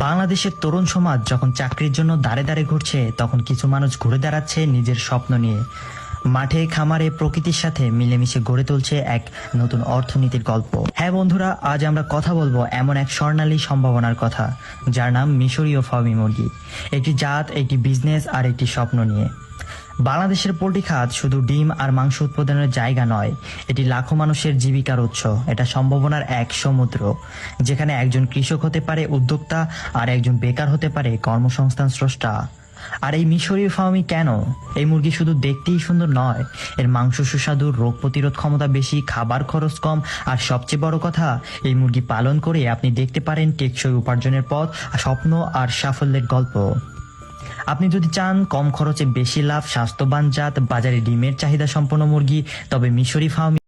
বাংলাদেশের তরুণ সমাজ যখন চাকরির জন্য দাঁড়ে দাঁড়ে ঘুরছে, তখন কিছু মানুষ ঘুরে দাঁড়াচ্ছে নিজের স্বপ্ন নিয়ে। মাঠে খামারে প্রকৃতির সাথে মিলেমিশে গড়ে তুলছে এক নতুন অর্থনীতির গল্প। হ্যাঁ বন্ধুরা, আজ আমরা কথা বলবো এমন এক স্বর্ণালী সম্ভাবনার কথা, যার নাম মিশরীয় ফার্মি মুরগি। একটি জাত, একটি বিজনেস আর একটি স্বপ্ন নিয়ে। বাংলাদেশের পোল্ট্রি খাত শুধু ডিম আর মাংস উৎপাদনের জায়গা নয়, এটি লাখো মানুষের জীবিকার উৎস। এটা সম্ভাবনার এক সমুদ্র, যেখানে একজন কৃষক হতে পারে উদ্যোক্তা, আর একজন বেকার হতে পারে কর্মসংস্থান স্রষ্টা। আর এই মিশরীয় ফার্মি কেন? এই মুরগি শুধু দেখতেই সুন্দর নয়, এর মাংস সুস্বাদু, রোগ প্রতিরোধ ক্ষমতা বেশি, খাবার খরচ কম, আর সবচেয়ে বড় কথা, এই মুরগি পালন করে আপনি দেখতে পারেন টেকসই উপার্জনের পথ, স্বপ্ন আর সাফল্যের গল্প। আপনি যদি চান কম খরচে বেশি লাভ, স্বাস্থ্যবান জাত, বাজারে ডিমের চাহিদা সম্পন্ন মুরগি, তবে মিশরি ফার্ম